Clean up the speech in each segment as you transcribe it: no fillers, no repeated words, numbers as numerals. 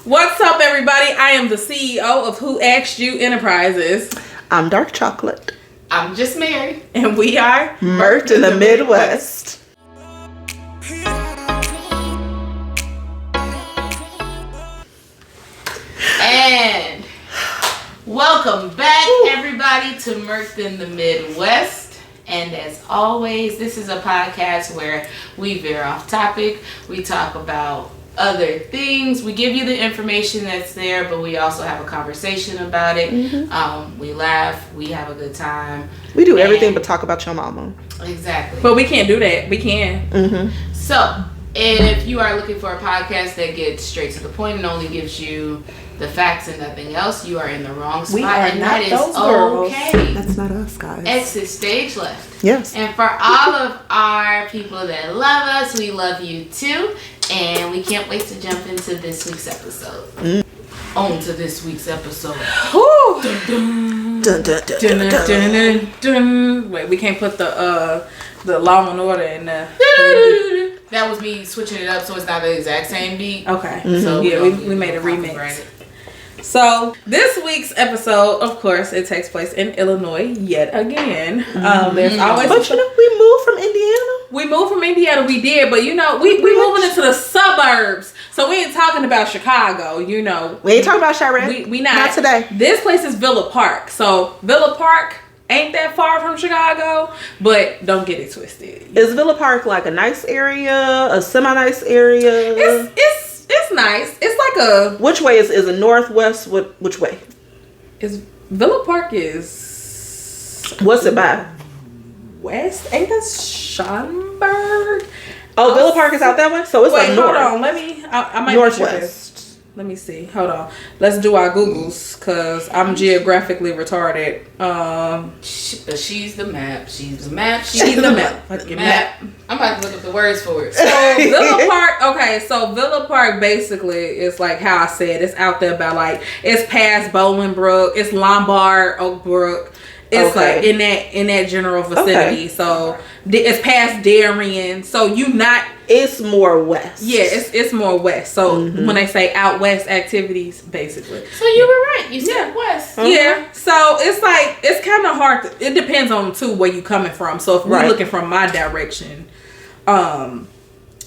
What's up, everybody? I am the CEO of Who Asked You Enterprises. I'm Dark Chocolate. I'm just Mary. And we are Murked in the Midwest. And welcome back, everybody, to Murked in the Midwest. And as always, this is a podcast where we veer off topic. We talk about other things. We give you the information that's there, but we also have a conversation about it. Mm-hmm. We laugh. We have a good time. We do everything but talk about your mama. Exactly. But we can't do that. We can. Mm-hmm. So, if you are looking for a podcast that gets straight to the point and only gives you the facts and nothing else, you are in the wrong spot. We are and not that is those girls. okay. That's not us, guys. Exit stage left. Yes. And for all of our people that love us, we love you too. And we can't wait to jump into this week's episode. On to this week's episode. Woo! Dun, dun, dun, dun, Dun, dun. dun, dun, dun. Wait, we can't put the Law and Order in there. That was me switching it up so it's not the exact same beat. Okay. Mm-hmm. So yeah, we made a remix. So this week's episode, of course, it takes place in Illinois yet again. There's always, But you know, we moved from Indiana. we moved from Indiana. We did, but you know, we moving into the suburbs, so we ain't talking about Chicago. You know, We ain't talking about Chirac. we not. Not today. This place is Villa Park, so Villa Park ain't that far from Chicago, but don't get it twisted. Is Villa Park like a nice area, a semi-nice area? It's nice. It's like a. Which way is it northwest? Which way? Is Villa Park is. What's it by? West? Ain't that Schaumburg? Oh, Villa Park is out that way? So it's Wait, like north. hold on. Let me. I might Northwest. Let me see. Hold on. Let's do our Googles because I'm geographically retarded. She's the map. She's the map. She's the map. The map. I'm about to look up the words for it. So Villa Park. Okay, so Villa Park basically is like how I said. It's out there by like it's past Bolingbrook. It's Lombard, Oak Brook. It's like in that general vicinity. Okay. So it's past Darien. So you not. It's more west. Yeah, it's more west. So when they say out west activities, basically. So you were right. You said west. Yeah. So it's like it's kind of hard. It depends on too where you coming from. So if we're looking from my direction,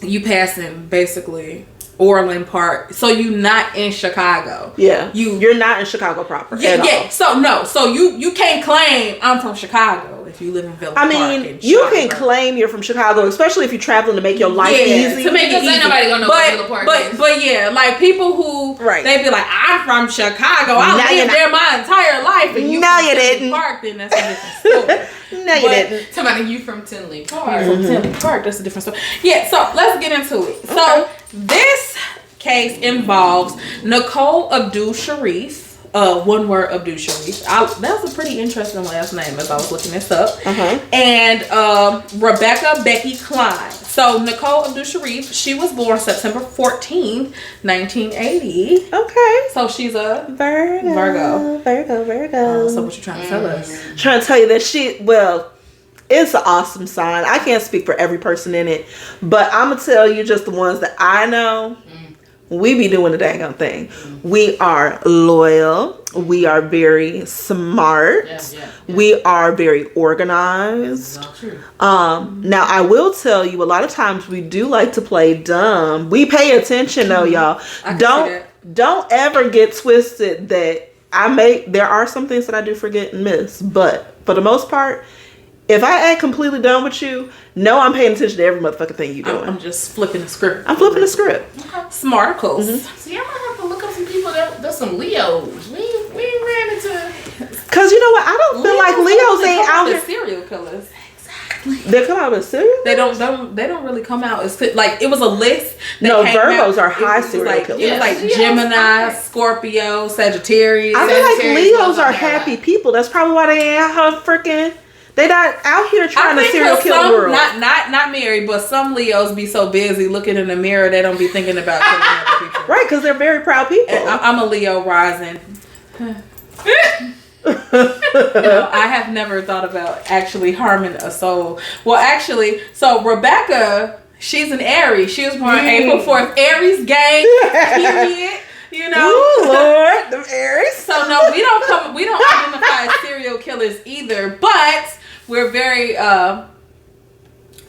you passing basically Orland Park. So you not in Chicago. Yeah. You're not in Chicago proper. Yeah. At all. So you can't claim I'm from Chicago if you live in Villa Park. I mean, you can claim you're from Chicago, especially if you're traveling to make your life easy. To make it easy. Ain't nobody gonna know what Villa Park is. But yeah, like people who they be like, I'm from Chicago. I lived there my entire life, and you from Tinley Park, then that's a different story. No, you didn't. Somebody, you from Tinley Park. From Tinley Park, that's a different story. Yeah, so let's get into it. Okay. So this case involves Nicole Abdul Sharif. One word, Abdul Sharif. That was a pretty interesting last name as I was looking this up. And Rebecca Becky Klein. So Nicole Abdul Sharif, she was born September 14th, 1980. Okay. So she's a Virgo. So what you trying to tell us? Trying to tell you that it's an awesome sign. I can't speak for every person in it, but I'm gonna tell you just the ones that I know. We be doing the daggone thing. We are loyal. We are very smart. We are very organized. Now I will tell you, a lot of times we do like to play dumb. We pay attention though, y'all. Don't ever get twisted that there are some things that I do forget and miss, but for the most part, if I act completely done with you, I'm paying attention to every motherfucking thing you doing. I'm just flipping the script. I'm flipping the script. Okay. Smarticles. See, I'm gonna have to look up some people that's some Leos. We ran into. Cause you know what? I don't feel like Leos ain't out here. Serial killers. Exactly. They come out with serial. They don't really come out. It's like it was a list. No, Virgos are high serial killers. It was like Gemini, Scorpio, Sagittarius. I feel like Leos are happy people. That's probably why they ain't out here freaking. They not out here trying to serial kill the world. Not Mary, but some Leos be so busy looking in the mirror they don't be thinking about killing other people. Right, because they're very proud people. And I'm a Leo rising. I have never thought about actually harming a soul. Well, actually, so Rebecca, she's an Aries. She was born April 4th. Aries gang, period. You know? Ooh, Lord, them Aries. So no, we don't identify as serial killers either, but we're very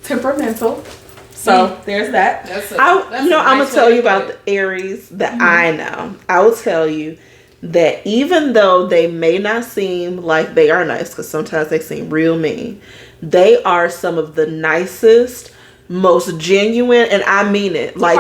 temperamental. So there's that. I'm gonna tell you about the Aries that I know. I will tell you that even though they may not seem like they are nice, because sometimes they seem real mean, they are some of the nicest, most genuine, and I mean it. Like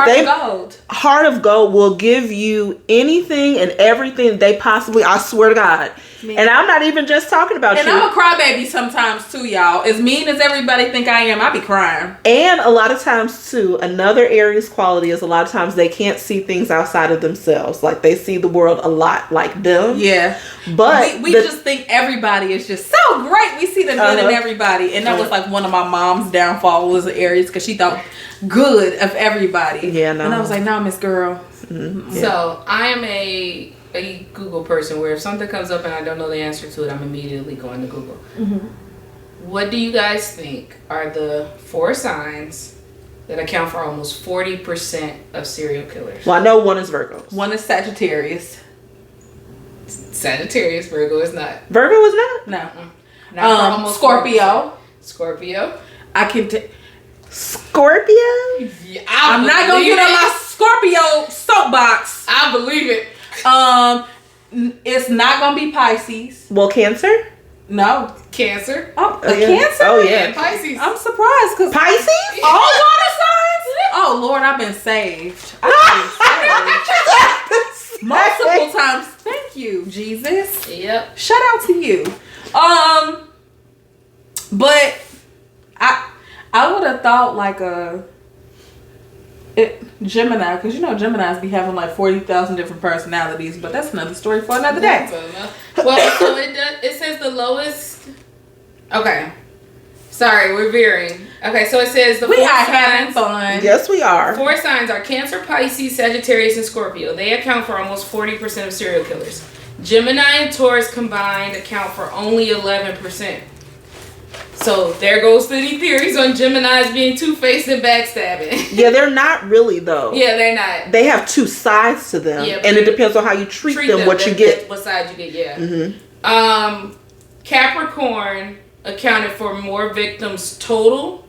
Heart of Gold will give you anything and everything they possibly. I swear to God. And I'm not even just talking about you. And I'm a crybaby sometimes too, y'all. As mean as everybody think I am, I be crying. And a lot of times too, another Aries quality is a lot of times they can't see things outside of themselves. Like they see the world a lot like them. Yeah. But we just think everybody is just so great. We see the good in everybody. And that was like one of my mom's downfall was Aries because she thought good of everybody. Yeah, no. And I was like, no, Miss Girl. Mm-hmm. Yeah. So I am a Google person where if something comes up and I don't know the answer to it, I'm immediately going to Google. Mm-hmm. What do you guys think are the 4 signs that account for almost 40% of serial killers? Well, I know one is Virgo. One is Sagittarius. Sagittarius, Virgo is not. Virgo is not? No. Not for almost Scorpio. 40%. Scorpio. I can Scorpio? Yeah, I'm not gonna get on my Scorpio soapbox. I believe it. It's not gonna be Pisces. Well, Cancer? No. Cancer. Oh, yeah. Cancer? Oh, yeah. And Pisces. I'm surprised because Pisces? all water signs? Oh, Lord, I've been saved. Multiple times. Thank you, Jesus. Yep. Shout out to you. But I would have thought like Gemini, because you know Geminis be having like 40,000 different personalities, but that's another story for another day. Well, so it says the lowest. Okay. Sorry, we're veering. Okay, so it says the 4 having signs. fun. Yes, we are. 4 signs are Cancer, Pisces, Sagittarius, and Scorpio. They account for almost 40% of serial killers. Gemini and Taurus combined account for only 11%. So there goes any theories on Geminis being two-faced and backstabbing. Yeah, they're not really though. Yeah, they're not. They have 2 sides to them, Yeah, and it depends on how you treat them, what you get. What side you get, yeah. Mm-hmm. Capricorn accounted for more victims total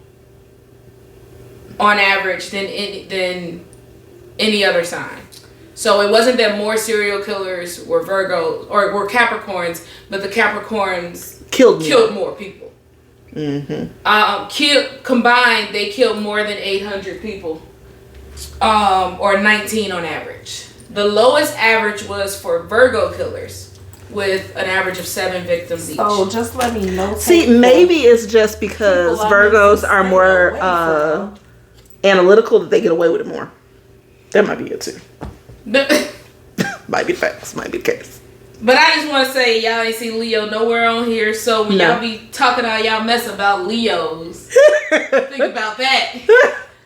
on average than any other sign. So it wasn't that more serial killers were Virgos or were Capricorns, but the Capricorns killed more people. Mm-hmm. Combined, they killed more than 800 people, or 19 on average. The lowest average was for Virgo killers, with an average of 7 victims each. So just let me know. See, maybe it's just because Virgos are more analytical that they get away with it more. That might be it too. Might be the facts. Might be the case. But I just want to say, y'all ain't see Leo nowhere on here, so when y'all be talking all y'all mess about Leos, think about that.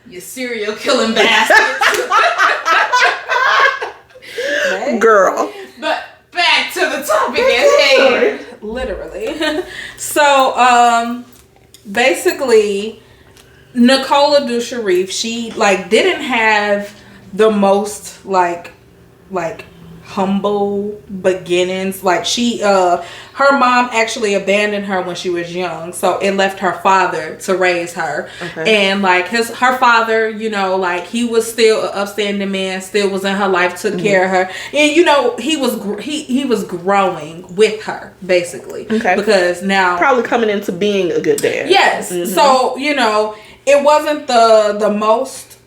You serial killing bastards. Girl. But back to the topic at hand. Literally. So, basically, Nicola Ducharif, she didn't have the most humble beginnings. Her mom actually abandoned her when she was young, so it left her father to raise her. Okay. And her father, he was still an upstanding man, still was in her life, took care of her, and he was growing with her basically. Okay. Because now probably coming into being a good dad. Yes. Mm-hmm. So it wasn't the most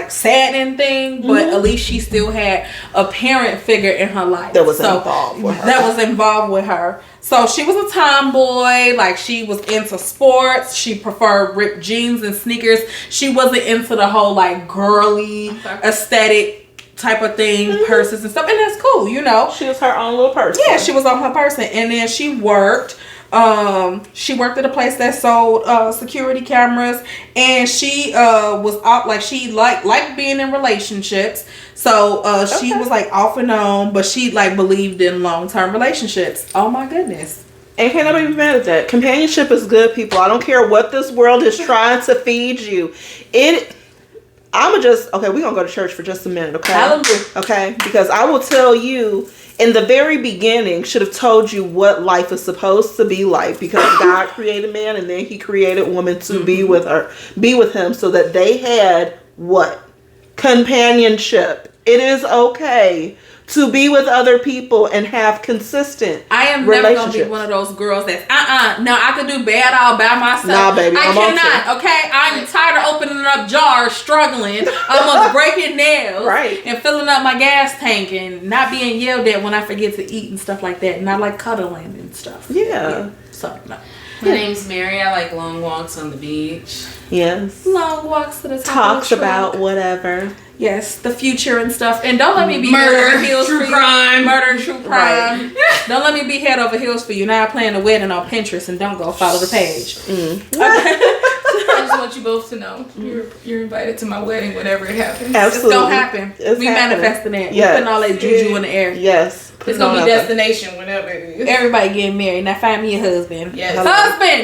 saddening thing, but at least she still had a parent figure in her life that was involved with her. That was involved with her. So she was a tomboy. She was into sports. She preferred ripped jeans and sneakers. She wasn't into the whole girly aesthetic type of thing, purses and stuff. And that's cool, She was her own little person. Yeah, she was on her person. And then she worked. She worked at a place that sold security cameras, and she was out she liked being in relationships. So she was off and on, but she believed in long-term relationships. Oh my goodness. And can't nobody be mad at that. Companionship is good, people. I don't care what this world is trying to feed you. we're gonna go to church for just a minute, okay? Hallelujah. Okay, because I will tell you, in the very beginning, should have told you what life is supposed to be like, because God created man and then he created woman to be with him, so that they had what? Companionship. It is okay to be with other people and have consistent I am never gonna be one of those girls that's no, I can do bad all by myself. Nah, baby, I cannot. Okay, I'm tired of opening up jars, struggling, almost breaking nails, right, and filling up my gas tank, and not being yelled at when I forget to eat and stuff like that. And I like cuddling and stuff. Yeah. So no. My name's Mary. I like long walks on the beach. Yes. Long walks to the top Talks of the about truck. Whatever. Yes, the future and stuff. And don't let me be Murder, head over heels true for you. crime. Murder, true crime. Don't let me be head over heels for you. Now I plan a wedding on Pinterest and don't go follow the page. I just want you both to know you're invited to my wedding, whatever it happens. Absolutely. It's gonna happen. We manifesting it. Yes. We putting all that juju in the air. Yes. It's gonna be destination whenever it is. Everybody getting married. Now find me a husband. Yes. Hello.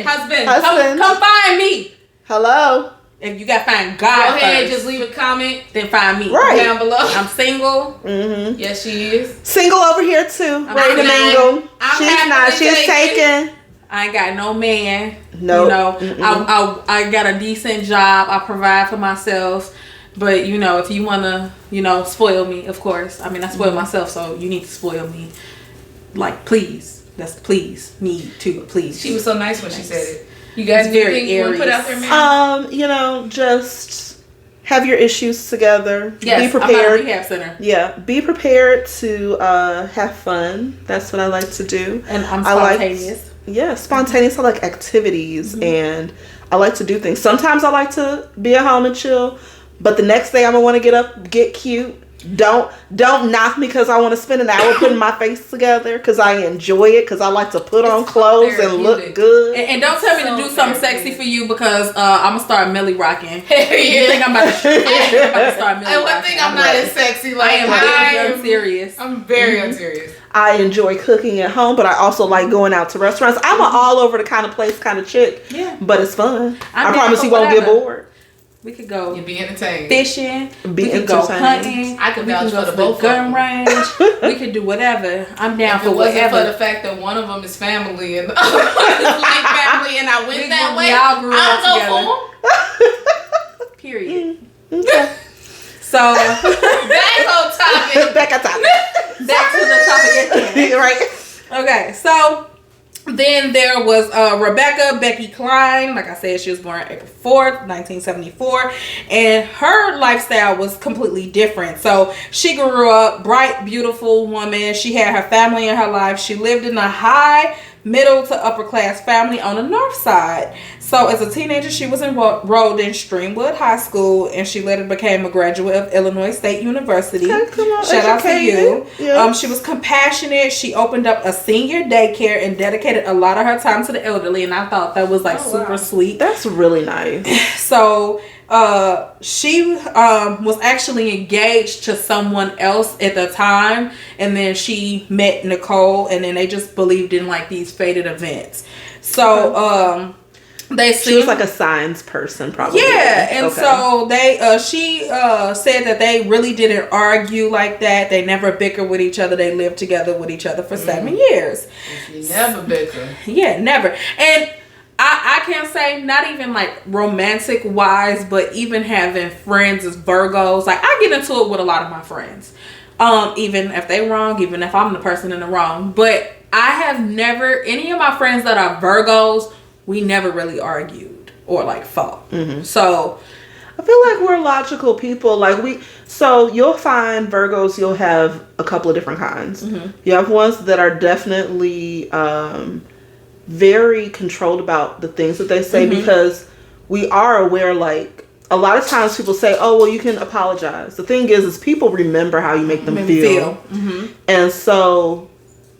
Husband. Come find me. Hello. If you gotta find God Go ahead, first, just leave a comment then find me. Right. down below. I'm single. Mm-hmm. Yes, she is. Single over here too. Ready to mingle. She's not. She's taken. I ain't got no man. Nope. You know, I got a decent job. I provide for myself. But, you know, if you want to, spoil me, of course. I mean, I spoil myself, so you need to spoil me. Like, please. That's please. Need to, please. She was so nice when she said it. You guys It's very you want to put out there, man? Just have your issues together. Yes, be prepared. I'm at a rehab center. Yeah, be prepared to have fun. That's what I like to do. And I'm spontaneous. Spontaneous. I like activities and I like to do things. Sometimes I like to be at home and chill, but the next day I'm gonna want to get up, get cute. Don't knock me because I want to spend an hour putting my face together because I enjoy it, because I like to put on clothes and look good. And don't tell me to do something sexy for you, because I'm gonna start Millie rocking. You Yeah. think I'm about to start Millie And one rocking? thing I'm not as sexy. Like I am unserious. I'm very unserious. I enjoy cooking at home, but I also like going out to restaurants. I'm an all over the kind of place kind of chick. Yeah. But it's fun. I'm I down promise for you won't get whatever. bored. We could go You'd be entertained. fishing. Be We could go entertained. hunting. I could We vouch can go for the to both the gun of them. range. We could do whatever. I'm down If for it wasn't whatever. for the fact that one of them is family and the other one is like family, and I went that way, We all grew up I'll go for Period. Okay. So Back on topic. Back on topic. back to the topic at hand. Right. Okay, so then there was Becky Klein. Like I said, she was born April 4th, 1974. And her lifestyle was completely different. So she grew up bright, beautiful woman. She had her family in her life. She lived in a high, middle to upper class family on the north side. So as a teenager, she was enrolled in Streamwood High School, and she later became a graduate of Illinois State University. Okay, come on, Shout out to you. Yeah. She was compassionate. She opened up a senior daycare and dedicated a lot of her time to the elderly, and I thought that was like super sweet. That's really nice. So she was actually engaged to someone else at the time, and then she met Nicole, and then they just believed in like these fated events. So She was like a signs person, probably. yeah, and so they she said that they really didn't argue like that. They never bicker with each other. They lived together with each other for 7 years. You never bicker. Yeah, never. And I can't say, not even like romantic wise, but even having friends as Virgos, like I get into it with a lot of my friends. Even if they wrong, even if I'm the person in the wrong. But I have never, any of my friends that are Virgos, we never really argued or like fought. Mm-hmm. So I feel like we're logical people. So you'll find Virgos, you'll have a couple of different kinds. Mm-hmm. You have ones that are definitely very controlled about the things that they say, Mm-hmm. because we are aware, like, a lot of times people say, oh, well, you can apologize. The thing is people remember how you make them feel. Mm-hmm. And so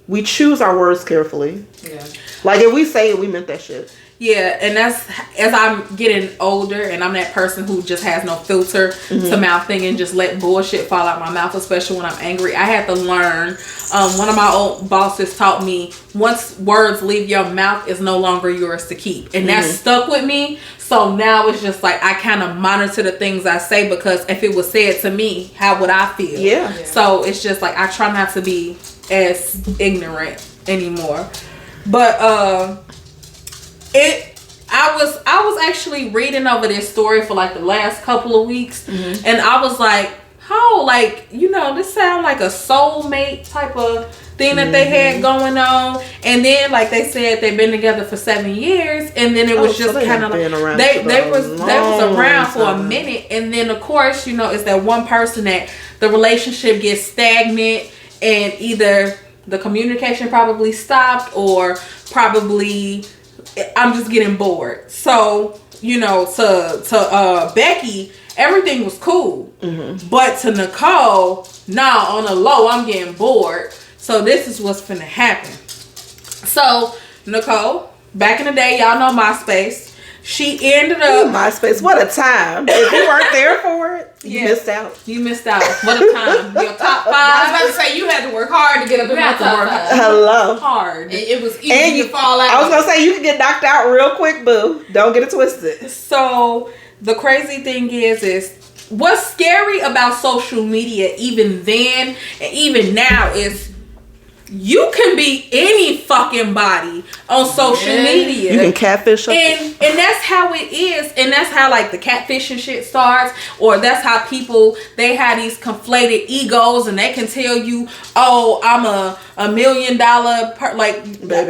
we choose our words carefully. Yeah. Like, if we say it, we meant that shit. Yeah, and that's, as I'm getting older and I'm that person who just has no filter to mouth thing and just let bullshit fall out my mouth, especially when I'm angry. I had to learn, one of my old bosses taught me, once words leave your mouth, it's no longer yours to keep. And that stuck with me. So now it's just like I kind of monitor the things I say, because if it was said to me, how would I feel? Yeah. So it's just like I try not to be as ignorant anymore. But I was actually reading over this story for like the last couple of weeks, and I was like, how, like, you know, this sound like a soulmate type of thing that they had going on. And then, like they said, they've been together for 7 years, and then it was just kind of like they was around for a minute, and then of course, you know, it's that one person that the relationship gets stagnant, and either the communication probably stopped, or probably I'm just getting bored. So, you know, to Becky, everything was cool. But to Nicole, nah, on the low, I'm getting bored. So this is what's finna happen. So Nicole, back in the day, y'all know MySpace. She ended up MySpace. What a time! If you weren't there for it, you missed out. You missed out. What a time! Your top 5. I was about to say you had to work hard to get up in my top 5. Hello. Hard. It was easy to fall out. I was gonna say you can get knocked out real quick, boo. Don't get it twisted. So the crazy thing is what's scary about social media, even then and even now, is you can be any fucking body on social media. You can catfish and that's how it is, and that's how like the catfishing shit starts, or that's how people, they have these conflated egos, and they can tell you, oh, I'm a $1 million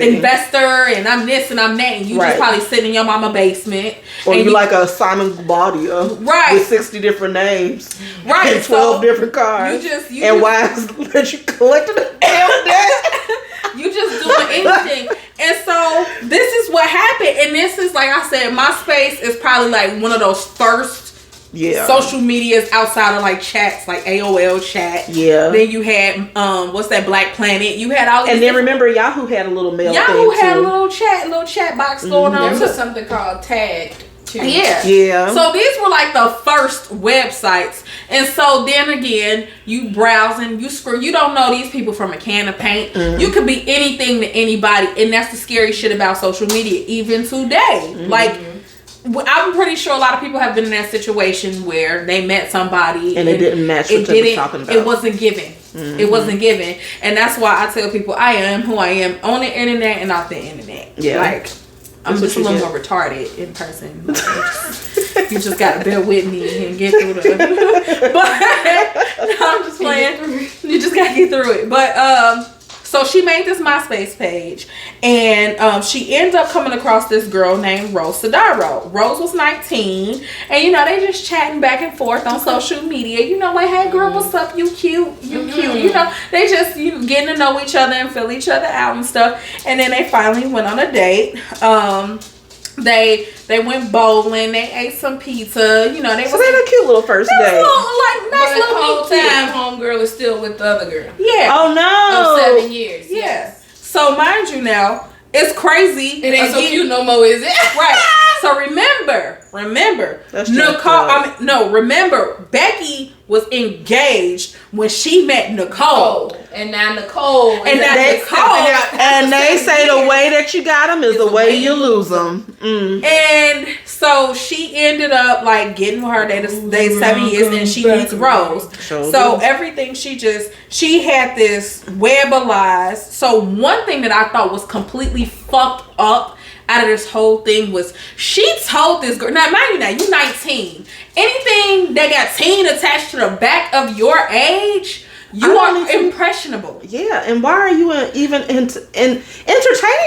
investor, and I'm this and I'm that, and you just probably sitting in your mama basement, or you like a Simon Gubaldia, with 60 different names, and 12 different cars, why that you collected a damn debt. You just doing anything. And so this is what happened. And this is, like I said, MySpace is probably like one of those first social medias outside of like chats, like AOL chat. Yeah. Then you had what's that, Black Planet. You had all these. And then remember Yahoo had a little mail Yahoo thing had too. a little chat box going on. There was something called Tagged. Yeah. So these were like the first websites. And so then again, you browsing, you scroll, you don't know these people from a can of paint. You could be anything to anybody, and that's the scary shit about social media even today. Like, I'm pretty sure a lot of people have been in that situation where they met somebody and it didn't match what they were talking about. It wasn't given. It wasn't given. And that's why I tell people I am who I am on the internet and off the internet. Yeah. Like, I'm just a little more retarded in person. Like, you just gotta bear with me and get through the. But no, I'm just playing. You just gotta get through it. But so she made this MySpace page, and she ended up coming across this girl named Rose Sadaro. Rose was 19, and you know they just chatting back and forth on social media. You know, like, hey girl, what's up? You cute, you cute. You know, they just getting to know each other and fill each other out and stuff. And then they finally went on a date. They went bowling. They ate some pizza. You know, they had a cute little first date. Nice little whole time, homegirl is still with the other girl. Yeah. Oh no. Of 7 years. Yeah. Yes. So mind you, now it's crazy. It ain't so cute no more, is it? Right. So remember, Nicole. Remember, Becky was engaged when she met Nicole. And now Nicole. And they say the way that you got them is the way you lose them. And so she ended up like getting with her. They 7 years, and she meets Rose. So everything she had this web of lies. So one thing that I thought was completely fucked up out of this whole thing was she told this girl, now mind you, now you're 19, anything that got teen attached to the back of your age, you are impressionable. Yeah, and why are you even entertaining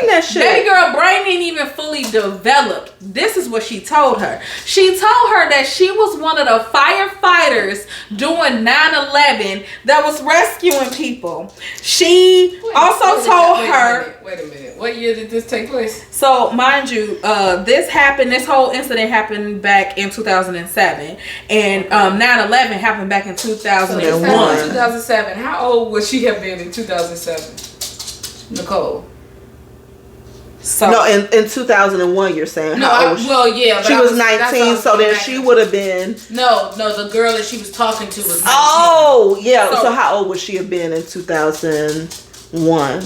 that shit? Baby girl brain ain't even fully developed. This is what she told her. She told her that she was one of the firefighters doing 9/11 that was rescuing people. She also told her. Wait a minute. What year did this take place? So, mind you, this whole incident happened back in 2007. And 9/11 happened back in 2001. 2007. How old would she have been in 2007? Nicole. So no, in 2001 you're saying. No, but she was 19, so then she would have been. No, the girl that she was talking to was 19. Oh, yeah. So how old would she have been in 2001?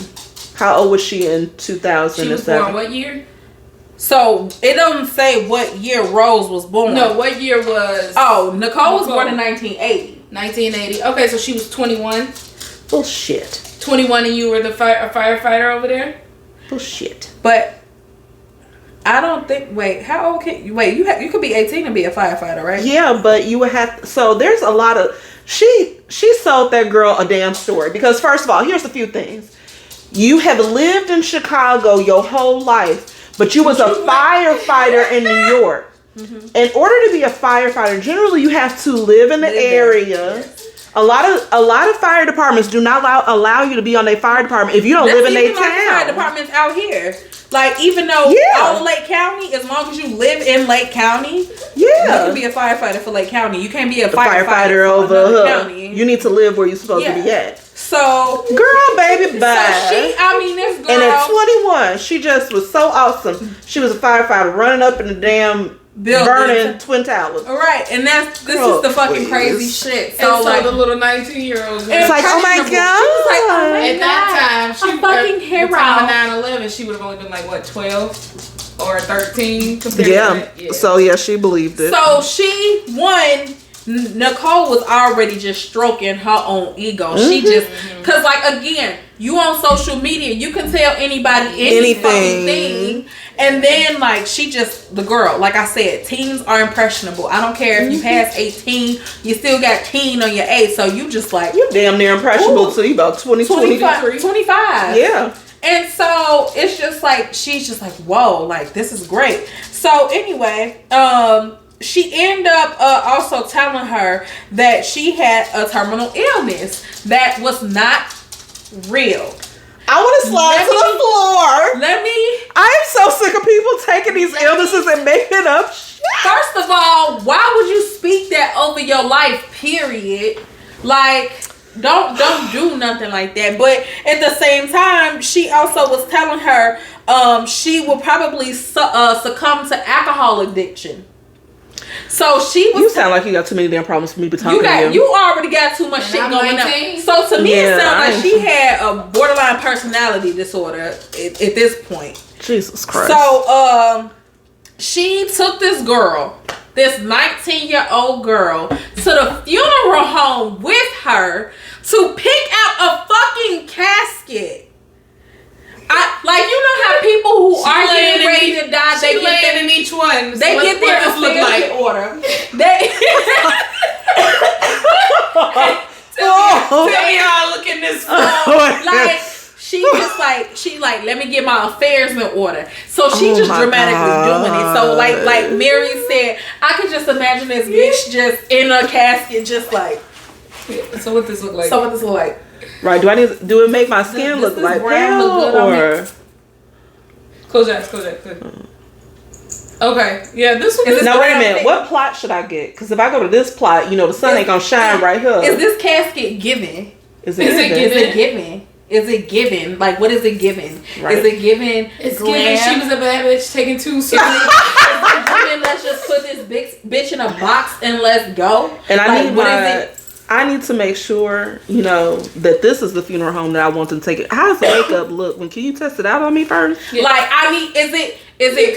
How old was she in 2007? She was born what year? So it doesn't say what year Rose was born. No, what year was? Oh, Nicole was born in 1980. 1980. Okay, so she was 21. Bullshit. 21, and you were the firefighter over there. Bullshit. But I don't think. Wait, how old can you? Wait, you could be 18 and be a firefighter, right? Yeah, but you would have. So there's a lot of. She sold that girl a damn story because first of all, here's a few things. You have lived in Chicago your whole life, but you was a firefighter in New York. Mm-hmm. In order to be a firefighter, generally you have to live in the area. Yes. A lot of fire departments do not allow you to be on their fire department if you don't live in their town. Fire departments out here, like even though all of Lake County, as long as you live in Lake County, you can be a firefighter for Lake County. You can't be a firefighter over county. You need to live where you're supposed to be at. So, girl, baby, bye. So this girl, and at 21, she just was so awesome. She was a firefighter running up in the damn building, burning Twin Towers. All right, and this is the fucking crazy shit. So like the little 19-year-old, it's like, oh my god. She was like, oh my at that time, she a fucking hero. At the time of 9/11, she would have only been like what, 12 or 13. Yeah. So she believed it. So she won. Nicole was already just stroking her own ego. Mm-hmm. She just, cause like again, you on social media, you can tell anybody anything. And then like she just, the girl, like I said, teens are impressionable. I don't care if you pass 18, you still got teen on your age. So you just like, you damn near impressionable too. You about 25. Yeah. And so it's just like, she's just like, whoa, like this is great. So anyway, she ended up also telling her that she had a terminal illness that was not real. I want to slide to the floor. I am so sick of people taking these illnesses and making up shit. First of all, why would you speak that over your life, period? Like, don't do nothing like that. But at the same time, she also was telling her she will probably succumb to alcohol addiction. So she was. You sound like you got too many damn problems for me to talk to you. You already got too much shit going on. So to me, it sounds like she had a borderline personality disorder at this point. Jesus Christ. So she took this 19-year-old girl, to the funeral home with her to pick out a fucking casket. You know how people who are getting ready to die, they get in each one. They get their affairs in order. Tell me how I look in this phone. She let me get my affairs in order. So she just dramatically doing it. So like Mary said, I could just imagine this bitch just in a casket, just like. So what this look like? Right? Do it make my skin look like pale or? Close your eyes. Okay. Yeah, this one. Now wait a minute. What plot should I get? Because if I go to this plot, the sun ain't gonna shine right here. Is this casket given? Is it given? Is it given? Like, what is it given? Right. Is it given? It's given. She was a bad bitch taking two seriously. Let's just put this big bitch in a box and let's go. And I need to make sure, that this is the funeral home that I want to take it. How does the makeup look? Can you test it out on me first? Yeah. Is it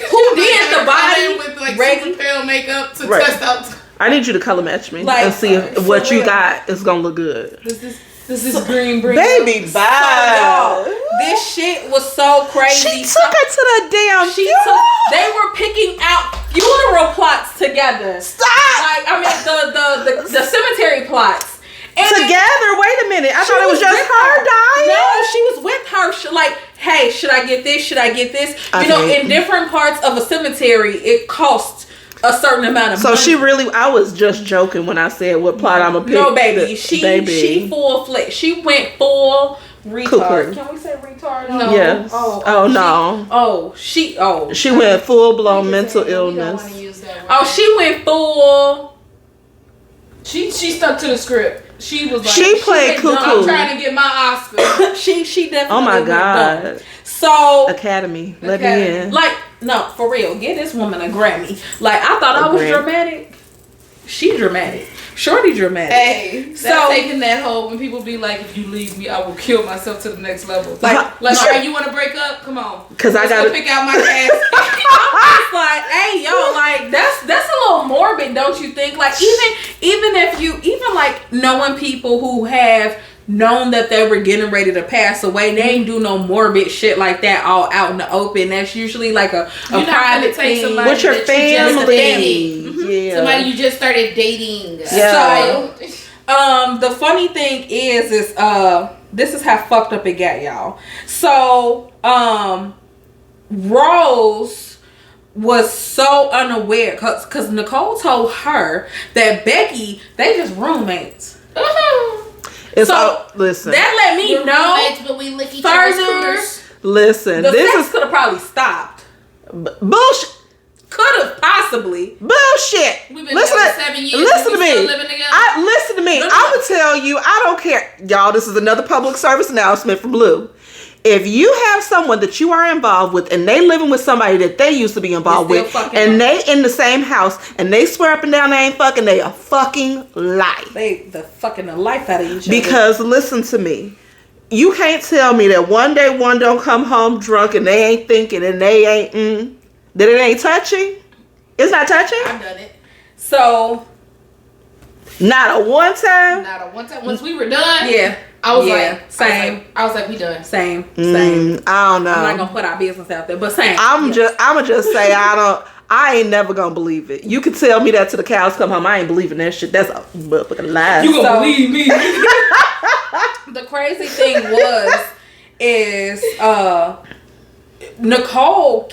who did the body with super pale makeup to test out? I need you to color match me and see if what you got is gonna look good. This is green. Baby, bye. So, this shit was so crazy. She took her to the damn funeral. They were picking out funeral plots together. Stop. The cemetery plots. And together? Wait a minute. I thought it was just her dying. No, she was with her. Hey, should I get this? Should I get this? In different parts of a cemetery, it costs a certain amount of money. So I was just joking when I said what plot I'm gonna pick. No, baby. She full flick. She went full retard. Can we say retard? No. Yes. No. She went full blown mental illness. She went full. She stuck to the script. She was like, she played cuckoo. I'm trying to get my Oscar. she definitely. Oh my god. So Academy, let me in. No, for real, get this woman a Grammy. I thought I was dramatic. She dramatic. Shorty dramatic. Hey, that's taking that whole when people be like, if you leave me, I will kill myself to the next level. Like, all right, you want to break up? Come on. Because I got to pick out my casket. It's like, hey, yo, like that's a little morbid, don't you think? Like even if you like knowing people who have known that they were getting ready to pass away, they ain't do no morbid shit like that all out in the open. That's usually like a private thing with your family. Yeah. Somebody you just started dating. Yeah. So the funny thing is this is how fucked up it got, y'all. So Rose was so unaware because Nicole told her that Becky, they just roommates. Listen. That let me know. Roommates, but we lick each other's cooters. Listen, the sex could have probably stopped. Bullshit. Could have possibly. Bullshit. We've been together 7 years. Listen to me. Listen to me. I'm gonna tell you. I don't care, y'all. This is another public service announcement from Blue. If you have someone that you are involved with and they living with somebody that they used to be involved with and they in the same house and they swear up and down they ain't fucking, they a fucking lie. They fucking the life out of each other. Because listen to me. You can't tell me that one day one don't come home drunk and they ain't thinking and they ain't that it ain't touching. It's not touching? I've done it. So not a one time? Not a one time. Once we were done. Yeah. I was like, same. I was like, we done. Same. I don't know. I'm not gonna put our business out there, but same. I'ma just say I ain't never gonna believe it. You can tell me that to the cows come home. I ain't believing that shit. That's a motherfucking lie. You gonna believe me? The crazy thing is Nicole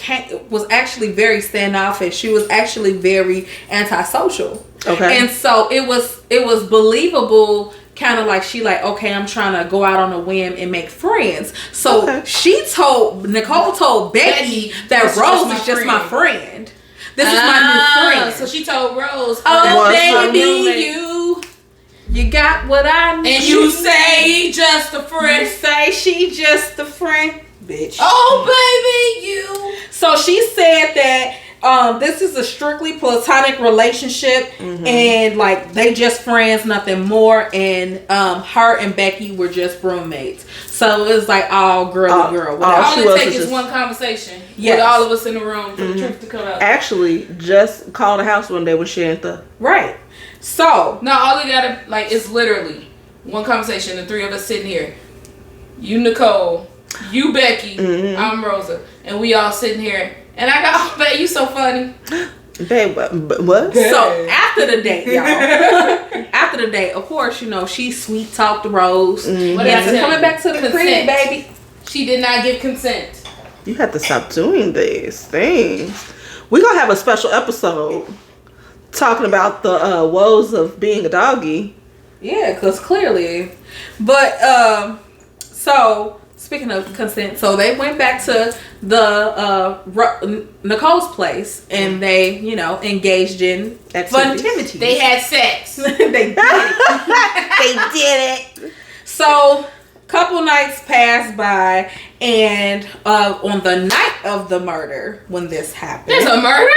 was actually very standoffish. She was actually very antisocial. Okay. And so it was believable, kind of like she like, okay, I'm trying to go out on a whim and make friends. So Nicole told Becky that Rose is just my friend. This is my new friend. So she told Rose, oh baby, you got what I need. And you say just a friend. You say she just a friend. Bitch. Oh baby, you. So she said that this is a strictly platonic relationship, and like they just friends, nothing more, and her and Becky were just roommates. So it was like all girl. All it takes is one conversation with all of us in the room for the truth to come out. Actually, just called the house one day when she ain't there. Right. So no, all they gotta like is literally one conversation. The three of us sitting here, you Nicole, you Becky, I'm Rosa, and we all sitting here. And I got, oh, babe, you so funny. Babe, what? So after the date, y'all. Of course, she sweet talked Rose. What is coming back to the crib, baby. She did not give consent. You have to stop doing these things. We're going to have a special episode talking about the woes of being a doggy. Yeah, because clearly. But, so... Speaking of consent, so they went back to the Nicole's place and they, engaged in activities. They had sex. They did it. They did it. So, couple nights passed by, and on the night of the murder, when this happened, there's a murder.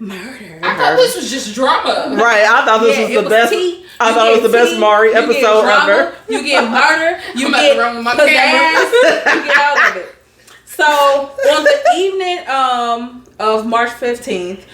I thought this was just drama. Right. I thought this was the best. I thought it was the best Maury episode ever. You get murder. You get run with my pizzazz. You get all of it. So on the evening of March 15th,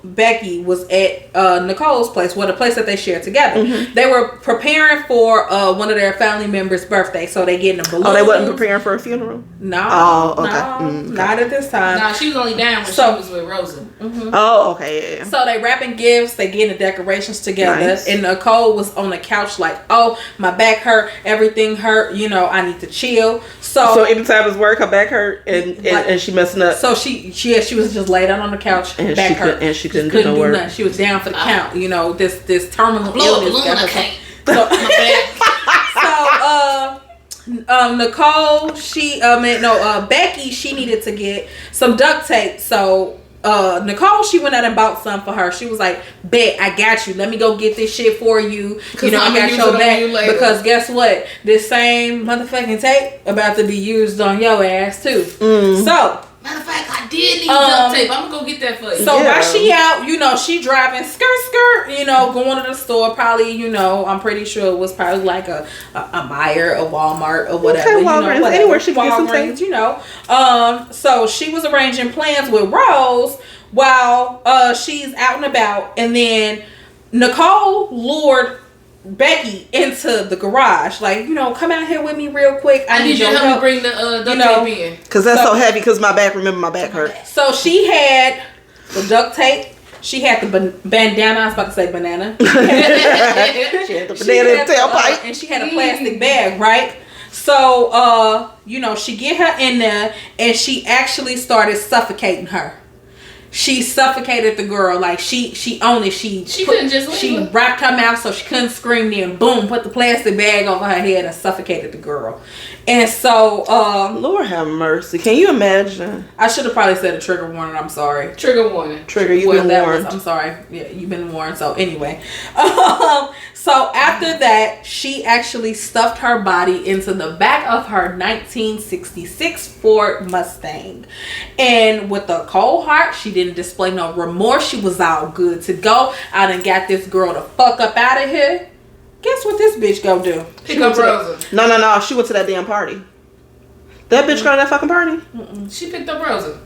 Becky was at Nicole's place, the place that they shared together. They were preparing for one of their family members' birthday, so they getting a balloon. Oh, they wasn't preparing for a funeral? No. Oh, okay. Not at this time. No, she was only down when she was with Rosa. Oh, okay, yeah. So they wrapping gifts, they getting the decorations together, Nice. and Nicole was on the couch like, oh, my back hurt, everything hurt, I need to chill. So anytime it's work, her back hurt, and she messing up. So she was just laid down on the couch, and back hurt, and she couldn't do no work. Nothing. She was down for the count. This terminal illness. So Nicole, Becky, she needed to get some duct tape. So Nicole, she went out and bought some for her. She was like, bet, I got you. Let me go get this shit for you. I got your back. Because guess what? This same motherfucking tape about to be used on your ass too. So Matter of fact, I did need duct tape. I'm gonna go get that for you. So while she out, she driving skirt, going to the store. Probably, I'm pretty sure it was probably like a Meijer, a Walmart, or whatever. Okay, Walgreens, whatever. anywhere she can get some tape. So she was arranging plans with Rose while she's out and about, and then Nicole lured Becky into the garage, like, come out here with me real quick. I need you to help me bring the duct tape in. Because that's so heavy, because my back hurt. So she had the duct tape. She had the bandana. I was about to say banana. She had the banana in the tailpipe. And she had a plastic bag, right? So, she get her in there, and she actually started suffocating her. She suffocated the girl, like she couldn't just leave she her. wrapped her mouth so she couldn't scream. Then boom, put the plastic bag over her head and suffocated the girl. And so Lord have mercy. Can you imagine? I should have probably said a trigger warning. I'm sorry. Trigger warning. Trigger, you've been warned. I'm sorry. Yeah, you've been warned. So anyway, so after that, she actually stuffed her body into the back of her 1966 Ford Mustang, and with a cold heart, she didn't display no remorse. She was all good to go. I done got this girl the fuck up out of here. Guess what this bitch go do? Pick up Rosa. No. She went to that damn party. That bitch go to that fucking party? She picked up Rosa.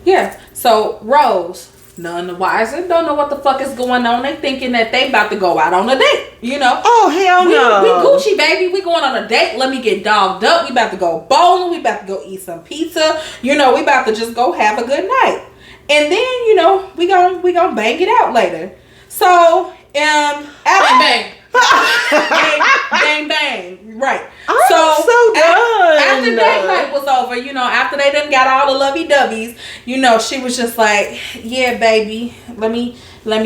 Yeah. So Rose, none the wiser, don't know what the fuck is going on. They thinking that they about to go out on a date. Oh hell no. We Gucci, baby. We going on a date. Let me get dogged up. We about to go bowling. We about to go eat some pizza. We about to just go have a good night. And then we gonna bang it out later. So bang. bang, right. I'm so done. After date night was over, after they done got all the lovey-doveys, she was just like, yeah, baby, let me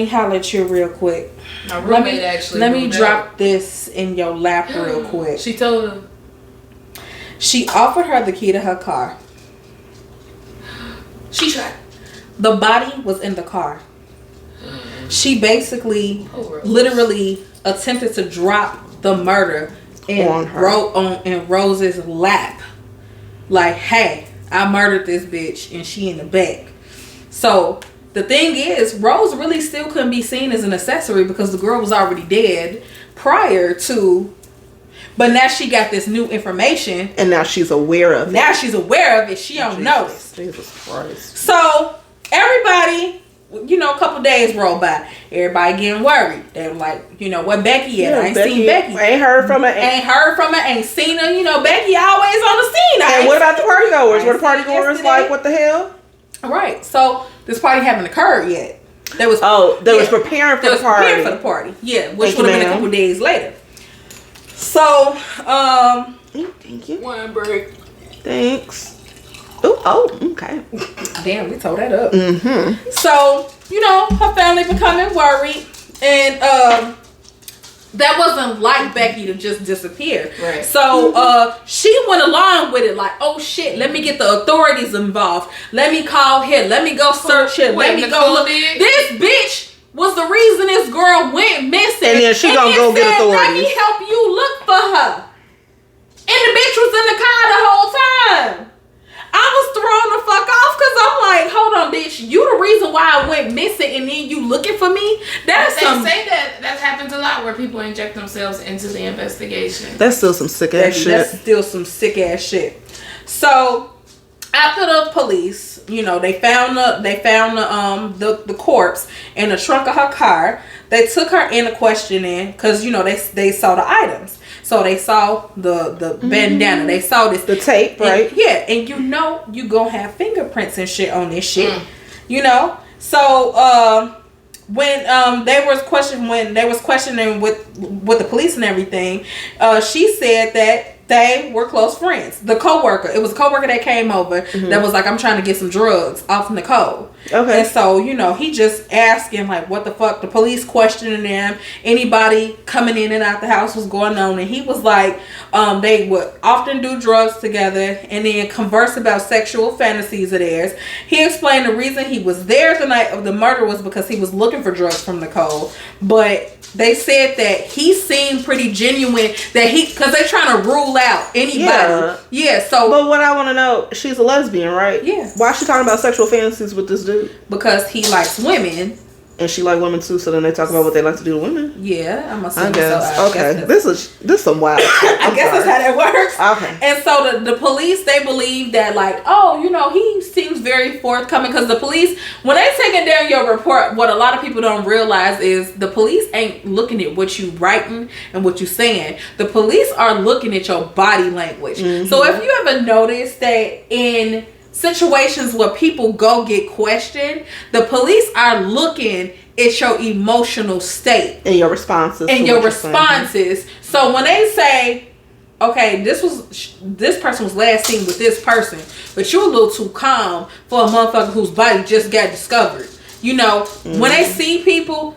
holler at you real quick. My roommate actually. Let me drop this in your lap real quick. She told her. She offered her the key to her car. She tried. The body was in the car. She basically, literally attempted to drop the murder in Rose's lap. Like, hey, I murdered this bitch, and she in the back. So the thing is, Rose really still couldn't be seen as an accessory because the girl was already dead prior to. But now she got this new information, and now she's aware of it. Now she's aware of it. She don't notice. Jesus Christ. So everybody, a couple days roll by. Everybody getting worried. They were like, what Becky at? I ain't seen Becky. Ain't heard from her. Ain't seen her. Becky always on the scene. And what about the party goers? Were the party goers like, what the hell? Right. So this party haven't occurred yet. They was preparing for the party. Preparing for the party. Yeah, which would have been a couple days later. So, thank you. One break. Thanks. Oh, okay. Damn, we tore that up. So, her family becoming worried, and that wasn't like Becky to just disappear. Right. So, she went along with it, like, oh shit, let me get the authorities involved. Let me call here. Let me go search here. Let me go look. This bitch was the reason this girl went missing. And then she gonna go get authorities. Let me help you look for her. And the bitch was in the car the whole time. I was thrown the fuck off because I'm like, hold on, bitch. You the reason why I went missing and then you looking for me? They say that happens a lot where people inject themselves into the investigation. That's still some sick ass shit. That's still some sick ass shit. So after the police, they found the corpse in the trunk of her car. They took her into questioning because they saw the items. So they saw the bandana. They saw the tape, right? And you gonna have fingerprints and shit on this shit. So when they was questioning with the police and everything, she said that they were close friends. It was a coworker that came over that was like, I'm trying to get some drugs off Nicole. Okay. And so, he just asking like, what the fuck? The police questioning them. Anybody coming in and out the house was going on. And he was like, they would often do drugs together and then converse about sexual fantasies of theirs. He explained the reason he was there the night of the murder was because he was looking for drugs from Nicole. But they said that he seemed pretty genuine because they're trying to rule out anybody. Yeah. So but what I want to know, she's a lesbian, right? Yeah. Why is she talking about sexual fantasies with this dude? Because he likes women. And she like women too, so then they talk about what they like to do to women. Yeah, I'm assuming I guess. so. Okay, this is some wild shit. I guess that's how that works. Okay. And so the police, they believe that like, oh, you know, he seems very forthcoming, because the police, when they taking down your report, what a lot of people don't realize is the police ain't looking at what you writing and what you saying. The police are looking at your body language. Mm-hmm. So if you ever noticed that in situations where people go get questioned, the police are looking at your emotional state and your responses. So when they say, okay, this person was last seen with this person, but you're a little too calm for a motherfucker whose body just got discovered. You know, when they see people,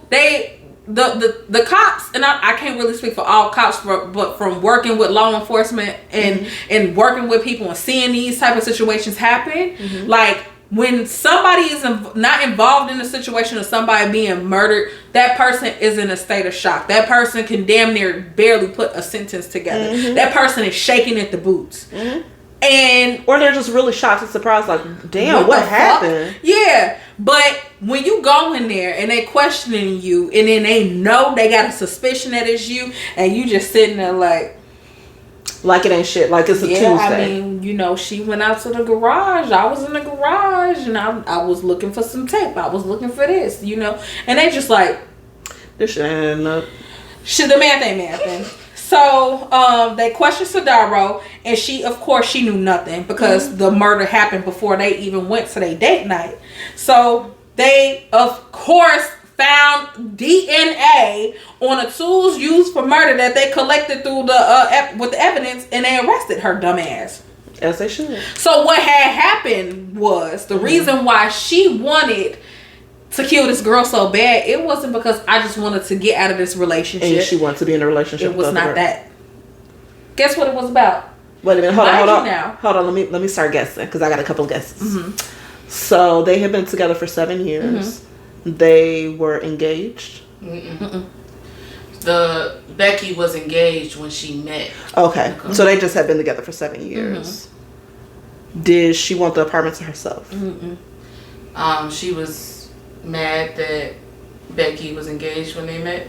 the cops, and I can't really speak for all cops, but from working with law enforcement and working with people and seeing these type of situations happen, like when somebody is not involved in a situation of somebody being murdered, that person is in a state of shock. That person can damn near barely put a sentence together. That person is shaking at the boots. Or they're just really shocked and surprised, like, damn, what happened? Yeah, but when you go in there and they questioning you, and then they know they got a suspicion that it's you, and you just sitting there like it ain't shit, like it's a Tuesday. I mean, you know, she went out to the garage. I was in the garage, and I was looking for some tape. I was looking for this, you know, and they just like, this shit ain't up. The math ain't mathing. So they questioned Sadaro, and she knew nothing, because the murder happened before they even went to their date night. So they of course found DNA on the tools used for murder that they collected through with the evidence, and they arrested her dumb ass. As they should. So what had happened was the reason why she wanted to kill this girl so bad, it wasn't because I just wanted to get out of this relationship. And she wanted to be in a relationship. It was not that. Guess what it was about? Wait a minute. Hold on. Let me start guessing, because I got a couple of guesses. So they had been together for 7 years. They were engaged. The Becky was engaged when she met. Okay. So they just had been together for 7 years. Did she want the apartment to herself? She was mad that Becky was engaged when they met.